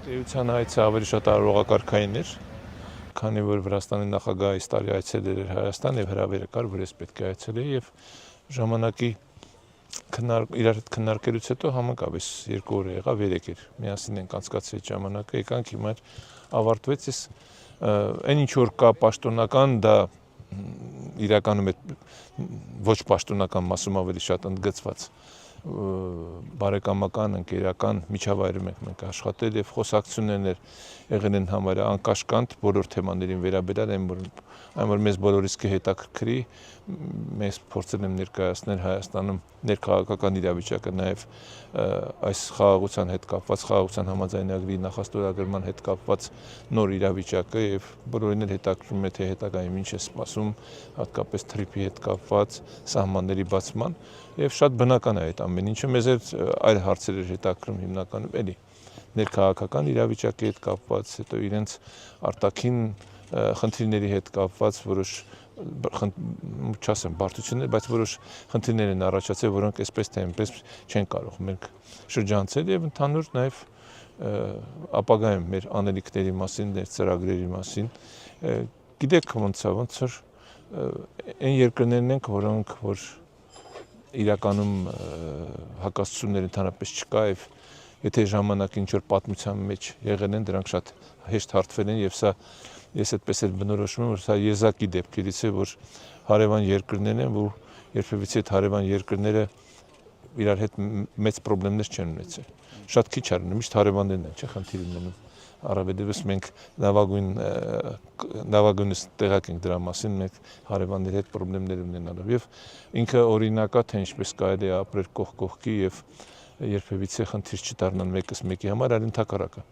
Էության այցը ավելի շատ արարողակարգային էր, քանի որ Վրաստանի նախագահը այս տարի այցելել էր Հայաստան եւ հրավերը կար, որ ես պետք է այցելեի եւ ժամանակի իրար հետ քննարկելուց հետո համընկավ, 2 օր եղավ, 3 էր, միասին ենք անցկացրել ժամանակը, եկանք հիմա ավարտվեց, այն ինչ որ կա պաշտոնական, դա իրականում ոչ պաշտոնական մասում ավելի շատ ընդգծված բարեկամական, ընկերական միջավայրում ենք աշխատել եւ խոսակցություններ եղել են համարյա անկաշկանդ բոլոր թեմաներին վերաբերյալ, այն որ մեզ բոլորիս կհետաքրքրի, մեզ փորձել եմ ներկայացնել Հայաստանում ներքաղաքական իրավիճակը, նաեւ այս խաղաղության հետ կապված, խաղաղության համաձայնագրի նախաստորագրման հետ կապված նոր իրավիճակը եւ բոլորին էլ հետաքրքրում է թե հետագայում ինչ է սպասում, հատկապես թրիփի հետ կապված սահմանների բացման եւ շատ բնական է այդ ամեն ինչը, մեզ այլ հարցեր էր հետաքրքրում հիմնականում էլի ներքաղաքական իրավիճակի հետ կապված, հետո իրենց արտաքին խնդիրների հետ կապված որոշ չասեմ բարդություններ, բայց որոշ խնդիրներ են առաջացել, որոնք այսպես թե այնպես չեն կարող մենք շրջանցել եւ ընդհանուր նաեւ ապագայում մեր անելիքների մասին, մեր ծրագրերի մասին գիտեք ոնց որ այն երկրներն ենք, որոնք որ իրականում հակասություններ ընդհանրապես չկա եւ եթե ժամանակին ինչ որ պատմության մեջ եղել են, դրանք շատ հեշտ հարթվել են եւ սա ես այդպես էլ բնորոշում եմ, որ սա եզակի դեպքերից է, որ հարևան երկրներն են, որ երբևիցե այդ հարևան երկրները իրար հետ մեծ խնդիրներ չեն ունեցել։ Շատ քիչ are, միշտ հարևաններն են, չէ՞, խնդիր ունենում։ Առավելևս մենք լավագույնս տեղակ ենք դրա մասին, մենք հարևանների հետ խնդիրներ ունենալով եւ ինքը օրինակ է, թե ինչպես կարելի է ապրել կողք կողքի եւ երբևիցե խնդիր չդառնան մեկս մեկի համար, այլ ընդհակառակը։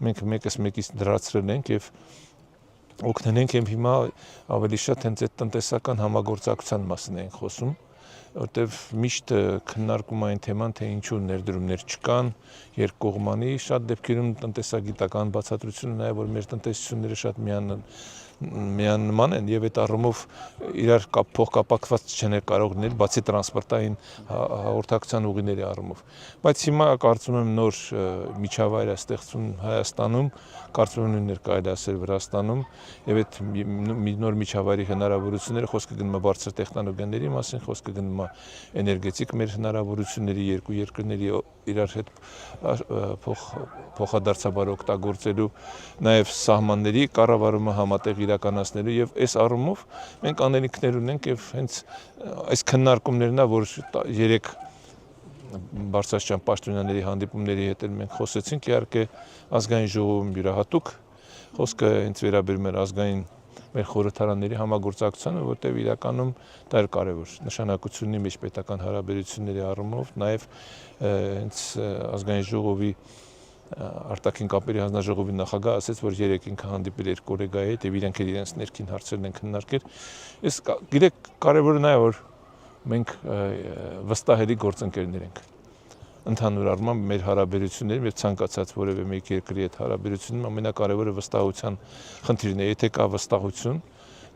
Մենք մեկս մեկից դրացրել ենք եւ օգնել ենք եւ հիմա ավելի շատ հենց այդ տնտեսական համագործակցության մասին ենք խոսում, որտեվ միշտ քննարկում այն թեման, թե ինչու ներդրումներ չկան, երկկողմանի, շատ դեպքերում տնտեսագիտական բացատրությունը նաեւ որ մեր տնտեսությունները շատ միանման են եւ այդ առումով իրար փոխկապակցված չեն կարող լինել, բացի տրանսպորտային հաղորդակցության ուղիների առումով։ Բայց հիմա կարծում եմ նոր միջավայր է ստեղծվում Հայաստանում, կարծում եմ նույնն կարելի ասել Վրաստանում եւ այդ նոր միջավայրի հնարավորությունները խոսքը գնում է բարձր տեխնոլոգիաների մասին, խոսքը գնում է էներգետիկ մեր հնարավորությունների երկու երկրների իրար հետ փոխադարձաբար օգտագործելու նաեւ սահմանների կառավարումը համատեղ իրականացնելու եւ այս առումով մենք անելիքներ ունենք եւ հենց այս քննարկումներն է որ 3 բարձրաստիճան պաշտոնյաների հանդիպումների հետ մենք խոսեցինք իհարկե ազգային ժողովում յուրահատուկ խոսքը հենց վերաբերում էր ազգային մեր խորհրդարանների համագործակցությանը, որտեղ իրականում դա էր կարևոր նշանակություն ունի միջպետական հարաբերությունների առումով, նաեւ հենց ազգային ժողովի արտաքին կապերի հանձնաժողովի նախագահը ասաց, որ 3 ինքը հանդիպել էր գոլեգայի հետ եւ իրենք իրենց ներքին հարցերն են քննարկել։ Ես գիտեք կարևորը նա է որ մենք վստահելի գործընկերներ ենք։ Ընդհանուր առմամբ մեր հարաբերություններում եւ ցանկացած որևէ մեկ երկրի հետ հարաբերությունում ամենակարևորը վստահության խնդիրն է, եթե կա վստահություն,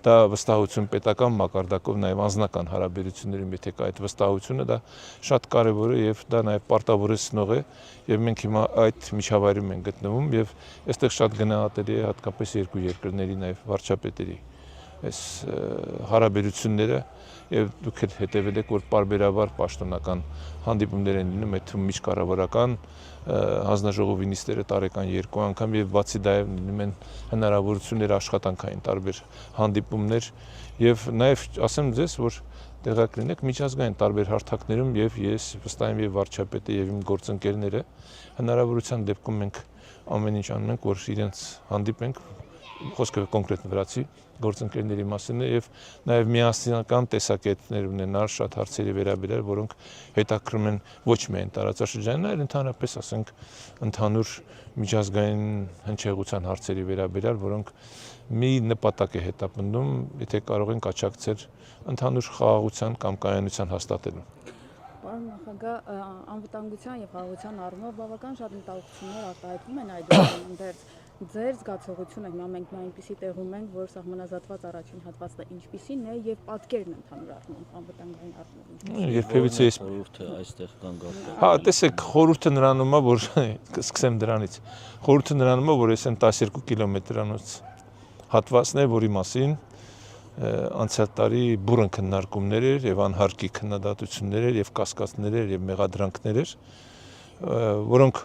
դա վստահություն պետական մակարդակով նաեւ անձնական հարաբերություններում եթե կա այդ վստահությունը, դա շատ կարևոր է եւ դա նաեւ պարտավորեցնող է եւ մենք հիմա այդ միջավայրում ենք գտնվում եւ այստեղ շատ գնահատելի է հատկապես երկու երկրների նաեւ վարչապետերի այս հարաբերությունները եւ դուք հետեւել եք որ բարբերաբար պաշտոնական հանդիպումներ են լինում այդ միջկառավարական հանձնաժողովի նիստերը տարեկան 2 անգամ եւ բացի դա լինում են հնարավորություններ աշխատանքային տարբեր հանդիպումներ եւ նաեւ ասեմ ձեզ որ տեղակ լինեք միջազգային տարբեր հարթակներում եւ ես վստահ եմ եւ վարչապետը եւ իմ գործընկերները հնարավորության դեպքում մենք ամեն ինչ անում ենք որ իրենց հանդիպենք խոսքը կոնկրետ վրացի գործընկերների մասին է եւ նաեւ միասնական տեսակետներ ունենալ շատ հարցերի վերաբերյալ, որոնք հետաքրում են ոչ միայն տարածաշրջանային, այլ ընդհանրապես ասենք ընդհանուր միջազգային հնչեղության հարցերի վերաբերյալ, որոնք մի նպատակ է հետապնդում, եթե կարող ենք աջակցել ընդհանուր խաղաղության կամ կայանության հաստատելուն։ Պարոն նախագահ, անվտանգության եւ խաղաղության առումով բավական շատ մտահոգություններ արտահայտվում են այդ ընդերց Ձեր զգացողությունը հիմա մենք այնպեսի տեղում ենք, որ սահմանազատված առաջին հատվածը ինչպիսին է եւ պատկերն ընդհանուր առմամբ անվտանգային առումով Երբևիցե խորհուրդը այստեղ կան գաղտնի։ Հա, տեսեք, խորհուրդը նրանում է, որ սկսեմ դրանից։ Խորհուրդը նրանում է, որ այս են 12 կիլոմետրանոց հատվածն է, որի մասին անցյալ տարի բուրըն քննարկումներ էր եւ անհարկի քննադատություններ էր եւ կասկածներ էր եւ մեղադրանքներ էր, որոնք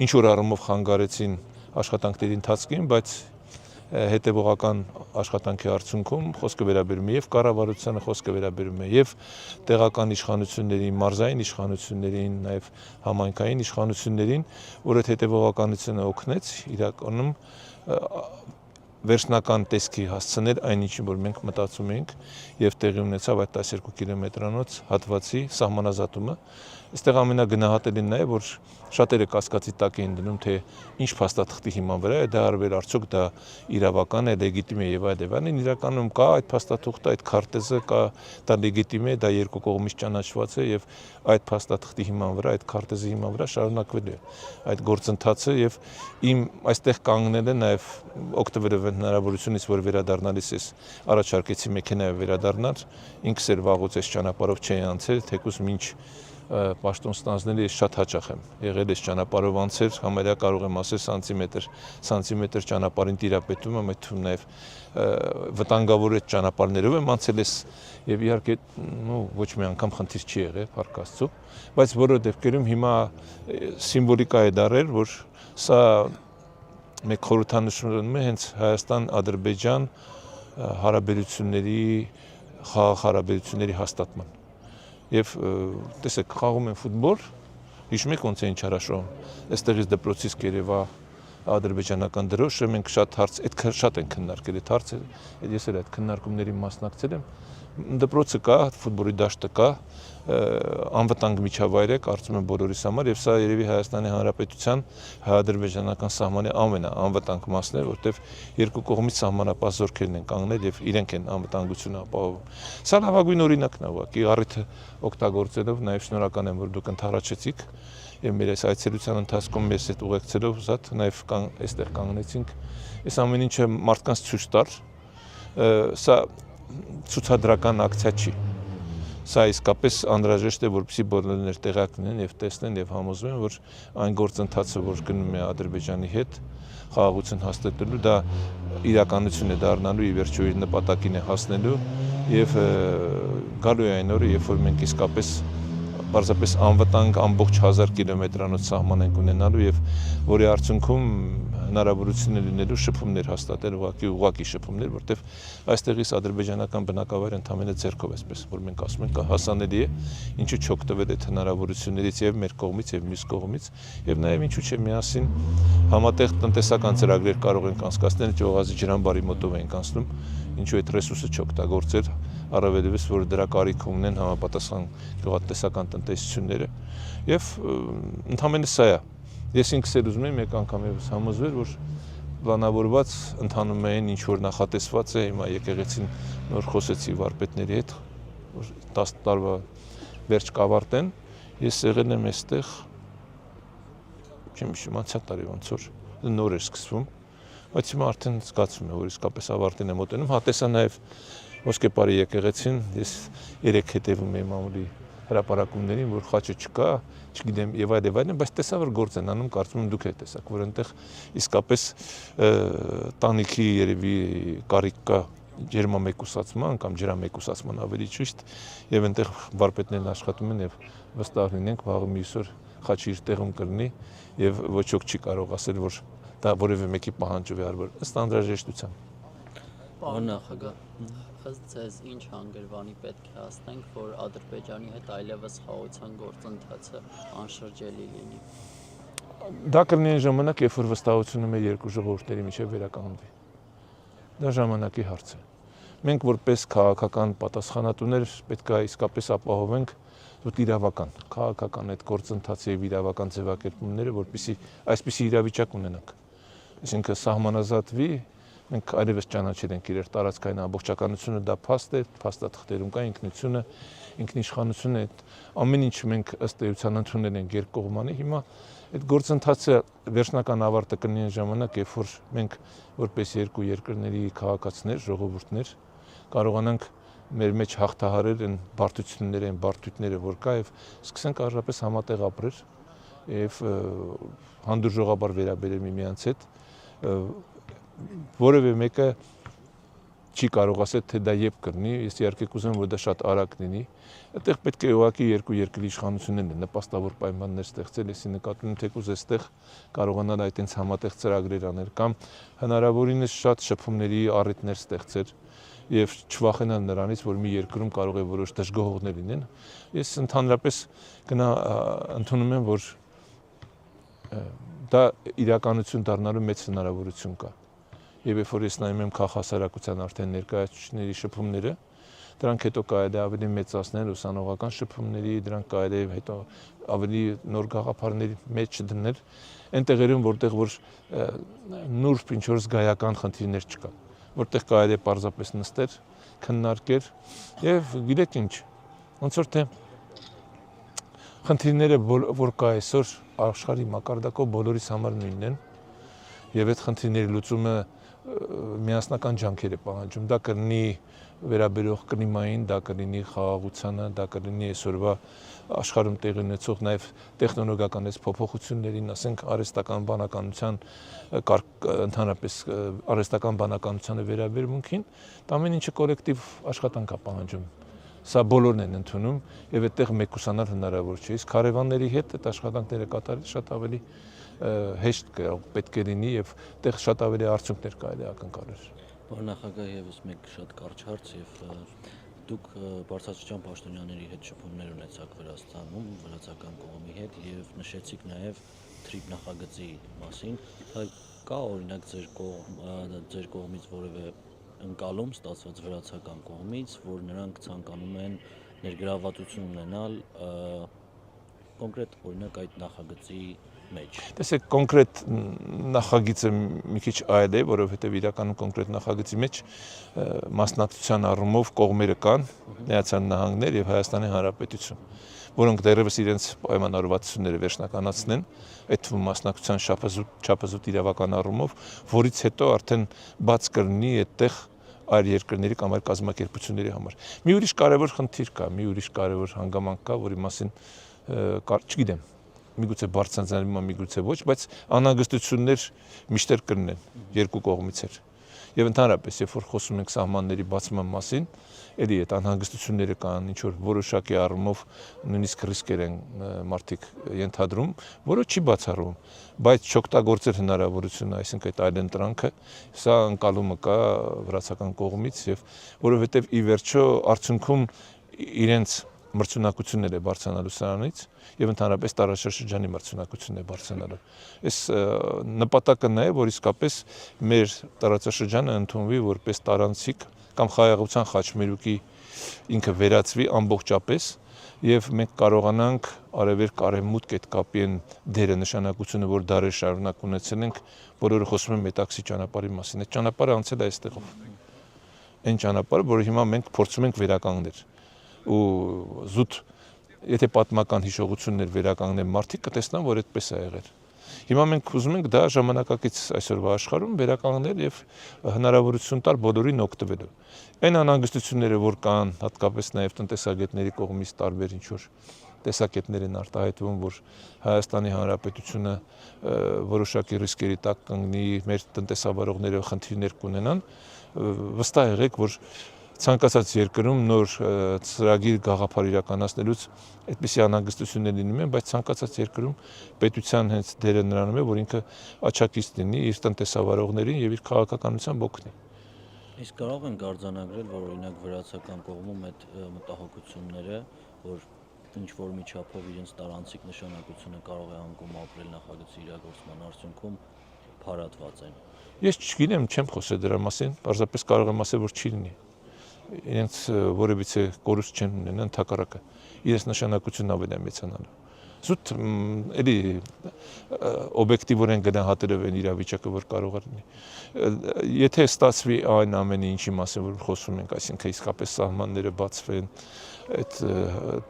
ինչ որ առումով խանգարեցին աշխատանքների ընթացքին, բայց հետևողական աշխատանքի արդյունքում խոսքը վերաբերում է եւ կառավարությանը, խոսքը վերաբերում է եւ տեղական իշխանություններին, մարզային իշխանություններին, նաեւ համայնքային իշխանություններին, որ այդ հետևողականությունը օգնեց իրականում վերջնական տեսքի հասցնել այնինչին, որ մենք մտածում ենք եւ տեղի ունեցավ այդ 12 կիլոմետրանոց հատվածի սահմանազատումը։ Այստեղ ամենագնահատելին նա է, որ շատերը կասկածի տակ էին դնում, թե ինչ փաստաթղթի հիման վրա է դա արվել, արդյոք դա իրավական է, լեգիտիմ է եւ այլն։ Իրականում կա այդ փաստաթուղթը, այդ քարտեզը կա, դա լեգիտիմ է, դա երկու կողմից ճանաչված է եւ այդ փաստաթղթի հիման վրա, այդ քարտեզի հիման վրա շարունակվել է այդ գործընթացը եւ իմ այստեղ կանգնելը նաեւ օգտվելով հնարավորությունից, որ վերադառնալիս ես առաջարկեցի մեքենայով վերադառնալ, ինքս էլ վաղուց այս ճանապարհով չէի անցել, թեկուզ մինչ պաշտոն ստանձնելի ես շատ հաճախ եմ եղել այս ճանապարհով անցել, համարյա կարող եմ ասել սանտիմետր ճանապարհին տիրապետում եմ, այդ թվում նաև վտանգավոր այդ ճանապարհներով եմ անցել ես եւ իհարկե ոչ մի անգամ խնդիր չի եղել, փառք Աստծո, բայց որը դեպքերում հիմա սիմվոլիկա է դարել, որ սա մեկ խորհրդանշում է հենց Հայաստան-Ադրբեջան հարաբերությունների խաղաղ հարաբերությունների հաստատման եւ տեսեք խաղում են ֆուտբոլ, հիշում եք ոնց էին չարաշոհում, այստեղից դպրոցից կերևա ադրբեջանական դրոշը, մենք շատ են քննարկել այդ հարցը, ես էլ այդ քննարկումներին մասնակցել եմ, դպրոցը կա, ֆուտբոլի դաշտը կա, անվտանգ միջավայր է, կարծում եմ բոլորիս համար եւ սա երևի Հայաստանի Հանրապետության հայ-ադրբեջանական սահմանի ամենաանվտանգ մասն է, որտեղ երկու կողմից սահմանապահ զորքերն են կանգնել եւ իրենք են անվտանգությունը ապահովում։ Սա լավագույն օրինակն է ուղղակի, առիթը օգտագործելով նաեւ շնորհակալ եմ, որ դուք ընդառաջեցիք եւ մեր այս այցելության ընթացքում մեզ հետ ուղեկցելով զատ նաեւ այստեղ կանգնեցինք։ Այս ամեն ինչը մարդկանց ցույց տալ, սա ցուցադրական ակցիա չի։ Սա իսկապես անհրաժեշտ է, որպեսզի բոլորներ տեղյակ լինեն եւ տեսնեն եւ համոզվեն, որ այն գործընթացը, որ գնում է Ադրբեջանի հետ, խաղաղություն հաստատելու, դա իրականություն է դառնալու, ի վերջո իր նպատակին է հասնելու եւ գալու է այն օրը, երբ որ մենք իսկապես պարզապես անվտանգ ամբողջ 1000 կիլոմետրանոց սահման ենք ունենալու եւ որի արդյունքում հնարավորություն է լինելու շփումներ հաստատել, ուղղակի շփումներ, որտեղ այստեղից ադրբեջանական բնակավայրը ընդամենը ձեռքով էսպես, որ մենք ասում ենք, հասանելի է, ինչու չօգտվել այդ հնարավորություններից եւ մեր կողմից եւ մյուս կողմից եւ նաեւ ինչու՞ չէ միասին համատեղ տնտեսական ծրագրեր կարող ենք անցկացնել, Ջողազի ջրամբարի մոտով ենք անցնում, ինչու այդ ռեսուրսը չօգտագործել, առավելևս որ դրա կարիք ունեն համապատասխան գյուղատնտեսական տնտեսությունները եւ ընդհանրապես սա է։ Ես ինքս էլ ուզում եմ մեկ անգամ եւս համոզվել, որ պլանավորված ընթանում են ինչ որ նախատեսված է, հիմա եկեղեցին նոր խոսեցի վարպետների հետ, որ 10 տարվա վերջ կավարտեն, ես եղել եմ այստեղ, չեմ հիշում, անցյալ տարի ոնց որ նոր էր սկսվում, բայց հիմա արդեն զգացվում է, որ իսկապես ավարտին է մոտենում, հա տեսա նաեւ Ոսկեպարի եկեղեցին, ես երեք հետևում եմ ամուլի հրապարակումներին, որ խաչը չկա, չգիտեմ եւ այլն, բայց տեսա որ գործ են անում, կարծում եմ դուք եք տեսակ, որ այնտեղ իսկապես տանիքի երևի կարիք կա ջերմամեկուսացման կամ ջրամեկուսացման ավելի ճիշտ եւ այնտեղ վարպետներն աշխատում են եւ վստահ լինենք վաղը մյուս օր խաչը իր տեղում կլինի եւ ոչ ոք չի կարող ասել որ դա որևէ մեկի պահանջով է արվել ըստ անհրաժեշտության։ Պարոն նախագահ, ըստ ձեզ ինչ հանգրվանի պետք է հասնենք, որ Ադրբեջանի հետ այլևս խաղաղության գործընթացը անշրջելի լինի։ Դա կլինի այն ժամանակ, երբ որ վստահությունը մեր երկու ժողովուրդների միջև վերականգնվի։ Դա ժամանակի հարց է։ Մենք որպես քաղաքական պատասխանատուներ պետք է իսկապես ապահովենք իրավական, քաղաքական այդ գործընթացի եւ իրավական ձևակերպումները, որպեսզի այսպիսի իրավիճակ ունենանք։ Այսինքն սահմանազատվի մենք այլևս ճանաչել ենք իրար տարածքային ամբողջականությունը, դա փաստ է, փաստաթղթերում կա ինքնությունը, ինքնիշխանությունը, այդ ամեն ինչ մենք ըստ էության ընդունել ենք երկկողմանի, հիմա այդ գործընթացը վերջնական ավարտը կլինի ժամանակ, երբ որ մենք որպես երկու երկրների քաղաքացիներ, ժողովուրդներ կարողանանք մեր մեջ հաղթահարել են բարդությունները, այն բարդույթները, որ կա եւ սկսենք առնվազն համատեղ ապրել եւ հանդուրժողաբար վերաբերել միմյանց հետ, որևէ մեկը չի կարող ասել, թե դա երբ կլինի, ես իհարկե կուզեմ, որ դա շատ արագ լինի, այդտեղ պետք է ուղղակի երկու երկրի իշխանություններն նպաստավոր պայմաններ ստեղծել, եսի նկատում եմ թեկուզ այստեղ կարողանալ այդ այնց համատեղ ծրագրեր անել կամ հնարավորինս շատ շփումների առիթներ ստեղծել եւ չվախենալ նրանից, որ մի երկրում կարող է որոշ դժգոհողներ լինեն։ Ես ընդհանրապես ընդունում եմ, որ դա իրականություն դառնալու մեծ հնարավորություն կա։ Եվ երբ որ ես նայում եմ քաղաքասարակության արդեն ներկայացուցիչների շփումները, դրանք հետո կարելի է ավելի մեծացնել ուսանողական շփումների, դրանք կարելի է հետո ավելի նոր գաղափարների մեջ դնել, այն տեղերում, որտեղ որ նուրբ ինչ-որ զգայական խնդիրներ չկան, որտեղ կարելի է պարզապես նստել, քննարկել եւ գիտեք ինչ, ոնց որ թե խնդիրները, որ կա այսօր աշխարհի մակարդակով բոլորիս համար նույնն են եւ այդ խնդիրների լուծումը միասնական ջանքեր է պահանջում, դա կլինի վերաբերող կլիմային, դա կլինի խաղաղությանը, դա կլինի այսօրվա աշխարհում տեղի ունեցող նաև տեխնոլոգիական փոփոխություններին, ասենք արհեստական բանականության, ընդհանրապես արհեստական բանականությանը վերաբերմունքին, դա ամեն ինչը կոլեկտիվ աշխատանք է պահանջում։ Սա բոլորն են ընդունում եւ այդտեղ մեկուսանալ հնարավոր չէ։ Իսկ հարևանների հետ այդ աշխատանքները կատարել շատ ավելի հեշտ պետք է լինի եւ այդտեղ շատ ավելի արդյունքներ կարելի ակնկալել։ Պարոն նախագահ, եւս մեկ շատ կարճ հարց եւ դուք Բարձրաստիճան պաշտոնյաների հետ շփումներ ունեցաք Վրաստանում, վրացական կողմի հետ եւ նշեցիք նաեւ թրիփ նախագծի մասին, կա օրինակ ձեր կողմից որևէ ընկալում ստացված վրացական կողմից, որ նրանք ցանկանում են ներգրավվածություն ունենալ կոնկրետ օրինակ այդ նախագծի մեջ։ Տեսեք, կոնկրետ նախագիծը մի քիչ այլ է, որովհետև իրականում կոնկրետ նախագծի մեջ մասնակցության առումով կողմերը կան, Միացյալ Նահանգներ եւ Հայաստանի Հանրապետություն, որոնք դեռևս իրենց պայմանավորվածությունները վերջնականացնեն, այդ թվում մասնակցության չափազուտ իրավական առումով, որից հետո արդեն բաց կլինի այդտեղ այլ երկրների կամ այլ կազմակերպությունների համար։ Մի ուրիշ կարևոր խնդիր կա, մի ուրիշ կարևոր հանգամանք կա, որի մասին չգիտեմ, միգուցե բարձրացնելու, միգուցե ոչ, բայց անհանգստություններ միշտ կլինեն երկու կողմից էլ։ Եվ ընդհանրապես, երբ որ խոսում ենք սահմանների բացման մասին, էլի այդ անհանգստությունները կան, ինչ որ որոշակի առումով նույնիսկ ռիսկեր են մարդիկ ենթադրում, որը չի բացառվում, բայց չօգտագործել հնարավորությունը, այսինքն այդ այլընտրանքը, սա ընկալումը կա վրացական կողմից եւ որովհետեւ ի վերջո արդյունքում իրենց մրցունակություններ է բարձրանալու սրանից եւ ընդհանրապես տարածաշրջանի մրցունակություններ է բարձրանալու։ Այս նպատակը նա է, որ իսկապես մեր տարածաշրջանը ընդունվի որպես տարանցիկ կամ խաղաղության խաչմերուկի ինքը վերածվի ամբողջապես եւ մենք կարողանանք արևելք արևմուտք այդ կապի են դերը նշանակությունը, որ դարեր շարունակ ունեցել ենք, բոլորը խոսում են մետաքսի ճանապարհի մասին։ Այդ ճանապարհը անցել է այստեղով։ Այն ճանապարհը, որը հիմա մենք փորձում ենք վերականգնել ու զուտ եթե պատմական հիշողություններ վերականգնեն մարդիկ կտեսնան, որ այդպես է եղել։ Հիմա մենք ուզում ենք դա ժամանակակից այսօրվա աշխարհում վերականգնել եւ հնարավորություն տալ բոլորին օգտվելու։ Այն անհանգստությունները, որ կան, հատկապես նաեւ տնտեսագետների կողմից տարբեր ինչ-որ տեսակետներ են արտահայտվում, որ Հայաստանի Հանրապետությունը որոշակի ռիսկերի տակ կանգնի, մեր տնտեսավարողները խնդիրներ կունենան, վստահ եղեք, որ ցանկացած երկրում նոր ծրագիր գաղափար իրականացնելուց այդպիսի անհանգստություններ լինում են, բայց ցանկացած երկրում պետության հենց դերը նրանում է, որ ինքը աչակից լինի իր տնտեսավարողներին եւ իր քաղաքականությամբ օգնի։ Իսկ կարող են արձանագրել, որ օրինակ վրացական կողմում այդ մտահոգությունները, որ ինչ որ միջափով իրենց տարանցիկ նշանակությունը կարող է անկում ապրել նախագծի իրագործման արդյունքում փարատված են։ Ես չգիտեմ, չեմ խոսել դրա մասին, պարզապես կարող եմ ասել, որ չի լինի։ Իրենց որևիցե կորուստ չեն ունենա, ընդհակառակը իրենց նշանակությունն ավելի է մեծանալու։ Զուտ էլի օբյեկտիվորեն գնահատելով են իրավիճակը, որ կարող է լինի։ Եթե ստացվի այն ամենը, ինչի մասին որ խոսում ենք, այսինքն իսկապես սահմանները բացվեն, այդ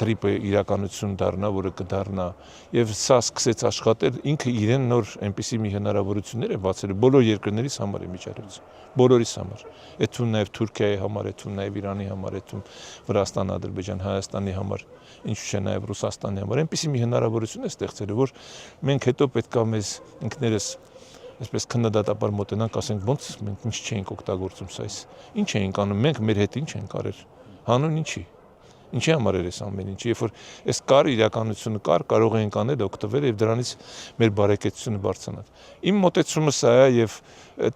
տրիպը իրականություն դառնա, որը կդառնա, եւ սա սկսեց աշխատել, ինքը իրեն նոր այնպիսի մի հնարավորություններ է բացել բոլոր երկրներից համար է միջառույց, բոլորիս համար։ Այդում նաեւ Թուրքիայի համար, այդում նաեւ Իրանի համար, այդում Վրաստան, Ադրբեջան, Հայաստանի համար, ինչու՞ չէ նաեւ Ռուսաստանի համար, այնպիսի մի հնարավորություն է ստեղծել, որ մենք հետո պետք է մեզ ինքներս այսպես քննադատաբար մոտենանք, ասենք ոնց մենք ինչ չէինք օգտագործում սա, ինչ էինք անում, մենք մեր հետ ինչ ենք արել, հանուն ինչի։ Ինչի համար էր այս ամեն ինչը, երբ որ այս կար իրականությունը կար, կարող էինք անել, օգտվել եւ դրանից մեր բարեկեցությունը բարձրանալ։ Իմ մոտեցումը սա է եւ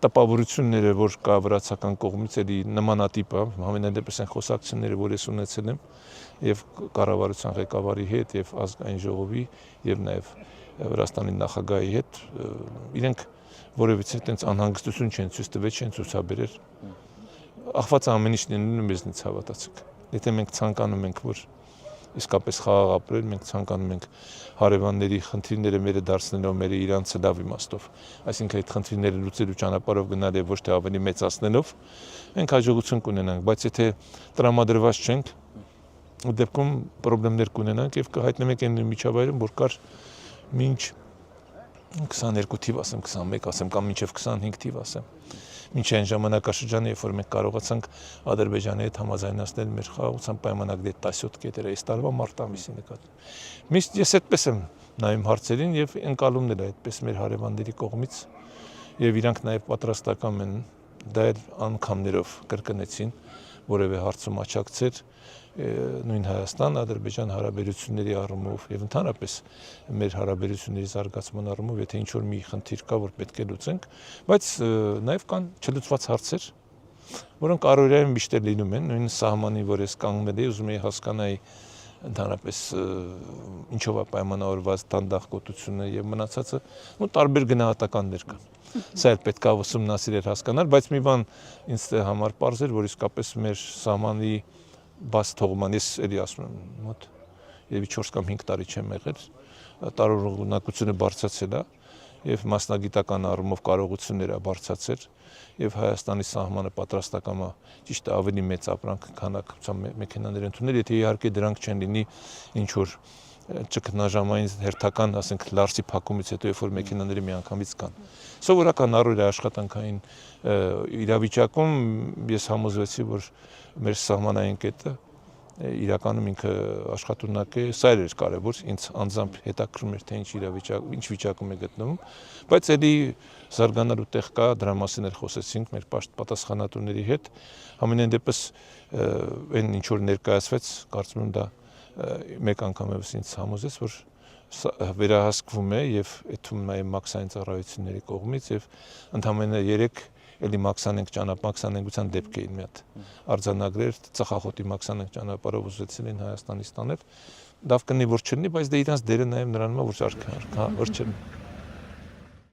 տպավորությունները, որ կա վրացական կողմից, էլի նմանատիպ է, ամենայն դեպս այն խոսակցությունները, որ ես ունեցել եմ եւ կառավարության ղեկավարի հետ եւ ազգային ժողովի եւ նաեւ Վրաստանի նախագահի հետ, իրենք որևիցե այդպես անհանգստություն չեն ցույց տվել, չեն ցուցաբերել։ Ախված ամեն ինչն է մեզնից հավատացեք։ Եթե մենք ցանկանում ենք, որ իսկապես խաղաղ ապրել, մենք ցանկանում ենք հարևանների խնդիրները մերը դարձնելով մեր իրանցը լավ իմաստով, այսինքն այդ խնդիրները լուծելու ճանապարհով գնալ եւ ոչ թե ավելի մեծացնելով, մենք հաջողություն կունենանք, բայց եթե տրամադրված չենք, ու դեպքում խնդիրներ կունենանք եւ կհայտնենք այն միջավայրում, որ կար մինչ 22 թիվ ասեմ, 21 ասեմ կամ մինչև 25 թիվ ասեմ։ Մինչ այն ժամանակաշրջանը, երբ որ մենք կարողացանք Ադրբեջանի հետ համաձայնացնել մեր խաղաղության պայմանագրի 17 կետերը այս տարվա մարտ ամիսի նկատմամբ։ Միշտ ես այդպես եմ նայում հարցերին եւ ընկալումներ այդպես մեր հարևանների կողմից եւ իրանք նաեւ պատրաստական են դա էլ անգամներով կրկնեցին որևէ հարցում աչակցել նույն Հայաստան-Ադրբեջան հարաբերությունների առումով եւ ընդհանրապես մեր հարաբերությունների զարգացման առումով, եթե ինչ-որ մի խնդիր կա, որ պետք է լուծենք, բայց նաեւ կան չլուծված հարցեր, որոնք առօրյայում միշտ լինում են, նույն սահմանի, որ ես կանգնել եմ, ուզում եի հասկանալ ընդհանրապես ինչով է պայմանավորված դանդաղկոտությունը եւ մնացածը, ու տարբեր գնահատականներ կան։ Սա էլ պետք է ուսումնասիրել հասկանալ, բայց մի բան ինձ համար պարզ էր, որ իսկապես մեր սահմանի բաց թողման, ես էլի ասում եմ, մոտ երևի 4 կամ 5 տարի չեմ եղել, տարօրինակությունը բարձրացել է եւ մասնագիտական առումով կարողությունները բարձրացել եւ Հայաստանի սահմանը պատրաստական է ճիշտ է ավելի մեծ ապրանք քանակությամբ մեքենաներ ընդունել, եթե իհարկե դրանք չեն լինի ինչ որ ճգնաժամային հերթական, ասենք լարսի փակումից հետո երբ որ մեքենաները միանգամից կան։ Սովորական առօրյա աշխատանքային իրավիճակում ես համոզվեցի, որ մեր սահմանային կետը իրականում ինքը աշխատունակ է, սա էր կարևոր, ինձ անձամբ հետաքրում էր թե ինչ վիճակում է գտնվում, բայց էլի զարգանալու տեղ կա, դրա մասին էլ խոսեցինք մեր պատասխանատուների հետ, ամենայն դեպս այն ինչ որ ներկայացվեց, կարծում եմ դա մեկ անգամ եւս ինձ համոզեց, որ վերահսկվում է եւ այդում նաեւ մաքսային ծառայությունների կողմից եւ ընդամենը 3 էլի մաքսանենգության դեպք էին մի հատ արձանագրեր, ծխախոտի մաքսանենգ ճանապարհով ուզեցին են Հայաստանից տանել, լավ կնի որ չլինի, բայց դե իրանց դերը նաեւ նրանում է որ չարքա, որ չլինի։